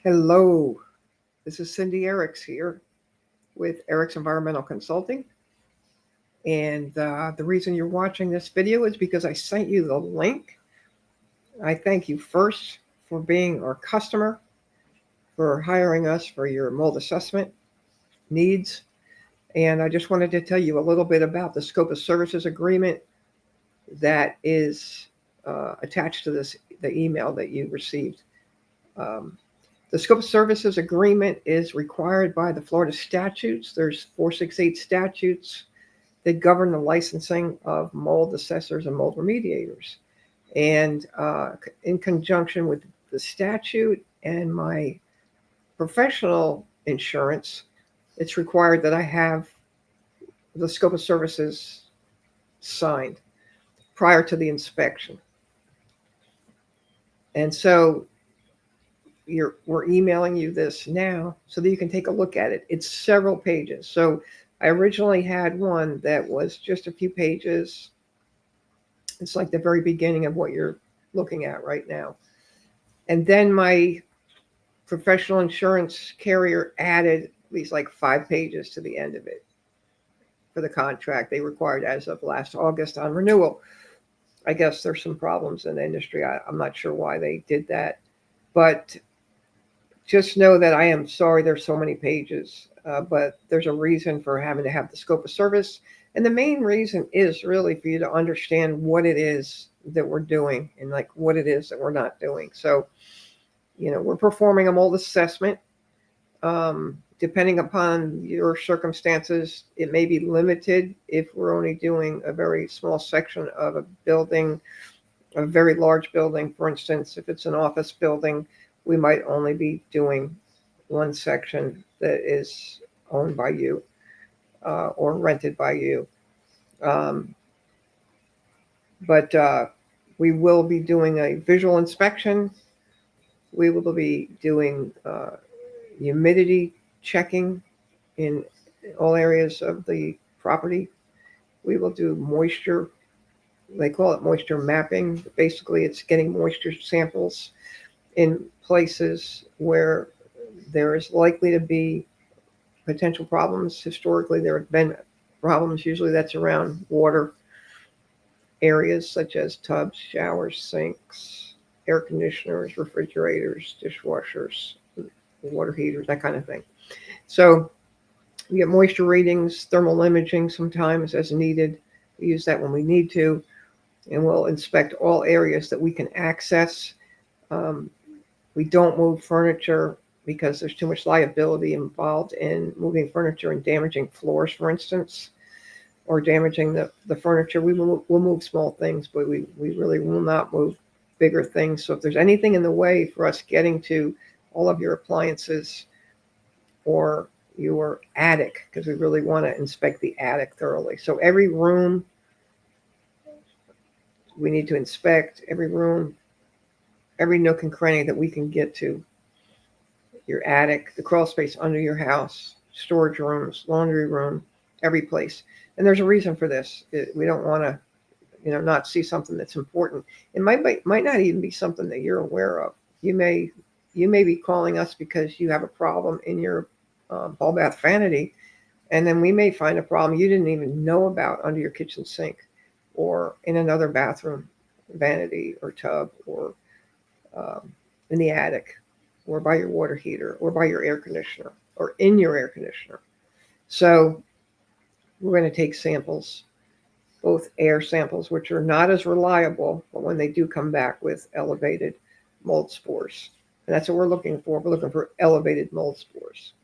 Hello, this is Cindy Eriks here with Eriks Environmental Consulting. And the reason you're watching this video is because I sent you the link. I thank you first for being our customer, for hiring us for your mold assessment needs. And I just wanted to tell you a little bit about the scope of services agreement that is attached to the email that you received. Um, The scope of services agreement is required by the Florida statutes. There's 468 statutes that govern the licensing of mold assessors and mold remediators. And in conjunction with the statute and my professional insurance, it's required that I have the scope of services signed prior to the inspection. And so we're emailing you this now so that you can take a look at it. It's several pages. So I originally had one that was just a few pages. It's like the very beginning of what you're looking at right now. And then my professional insurance carrier added these like 5 pages to the end of it for the contract they required as of last August on renewal. I guess there's some problems in the industry. I'm not sure why they did that. But just know that I am sorry there's so many pages, but there's a reason for having to have the scope of service. And the main reason is really for you to understand what it is that we're doing and like what it is that we're not doing. So, we're performing a mold assessment. Depending upon your circumstances, it may be limited if we're only doing a very small section of a building, a very large building. For instance, if it's an office building, we might only be doing one section that is owned by you or rented by you. Um, but we will be doing a visual inspection. We will be doing humidity checking in all areas of the property. We will do moisture. They call it moisture mapping. Basically, it's getting moisture samples in places where there is likely to be potential problems. Historically, there have been problems. Usually that's around water areas such as tubs, showers, sinks, air conditioners, refrigerators, dishwashers, water heaters, that kind of thing. So we get moisture readings, thermal imaging sometimes as needed. We use that when we need to, and we'll inspect all areas that we can access. Um, we don't move furniture because there's too much liability involved in moving furniture and damaging floors, for instance, or damaging the furniture. We'll move small things, but we really will not move bigger things. So if there's anything in the way for us getting to all of your appliances or your attic, because we really want to inspect the attic thoroughly. So every room we need to inspect, every room, every nook and cranny that we can get to. Your attic, the crawl space under your house, storage rooms, laundry room, every place. And there's a reason for this. We don't want to, not see something that's important. It might not even be something that you're aware of. You may be calling us because you have a problem in your ball bath vanity, and then we may find a problem you didn't even know about under your kitchen sink, or in another bathroom vanity or tub, or um, in the attic, or by your water heater, or by your air conditioner, or in your air conditioner. So we're going to take samples, both air samples, which are not as reliable, but when they do come back with elevated mold spores. And that's what we're looking for. We're looking for elevated mold spores.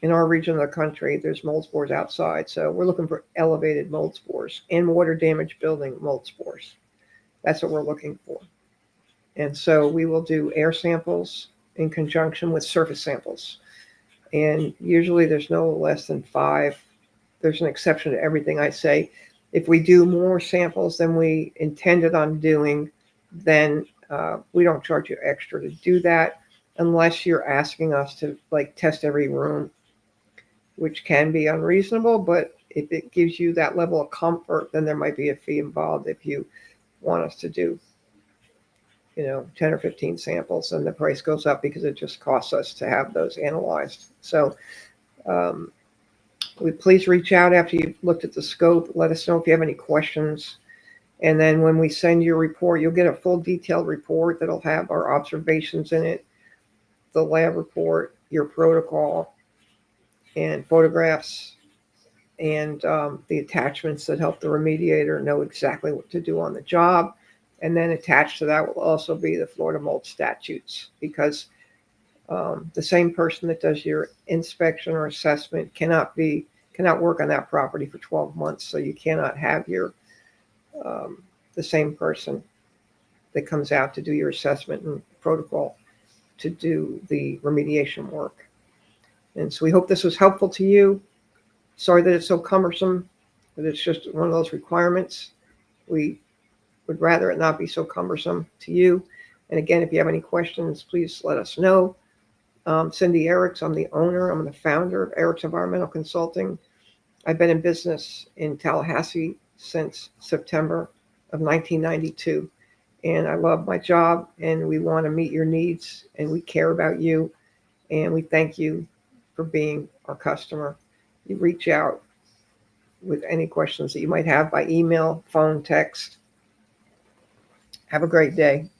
In our region of the country, there's mold spores outside. So we're looking for elevated mold spores and water damage building mold spores. That's what we're looking for. And so we will do air samples in conjunction with surface samples. And usually there's no less than 5. There's an exception to everything I say. If we do more samples than we intended on doing, then we don't charge you extra to do that unless you're asking us to like test every room, which can be unreasonable. But if it gives you that level of comfort, then there might be a fee involved if you want us to do 10 or 15 samples, and the price goes up because it just costs us to have those analyzed. So please reach out after you've looked at the scope. Let us know if you have any questions. And then when we send your report, you'll get a full detailed report that'll have our observations in it, the lab report, your protocol, and photographs, and the attachments that help the remediator know exactly what to do on the job. And then attached to that will also be the Florida mold statutes, because the same person that does your inspection or assessment cannot work on that property for 12 months. So you cannot have the same person that comes out to do your assessment and protocol to do the remediation work. And so we hope this was helpful to you. Sorry that it's so cumbersome, but it's just one of those requirements. We would rather it not be so cumbersome to you. And again, if you have any questions, please let us know. Cindy Eriks, I'm the owner. I'm the founder of Eriks Environmental Consulting. I've been in business in Tallahassee since September of 1992. And I love my job, and we want to meet your needs, and we care about you, and we thank you for being our customer. You reach out with any questions that you might have by email, phone, text. Have a great day.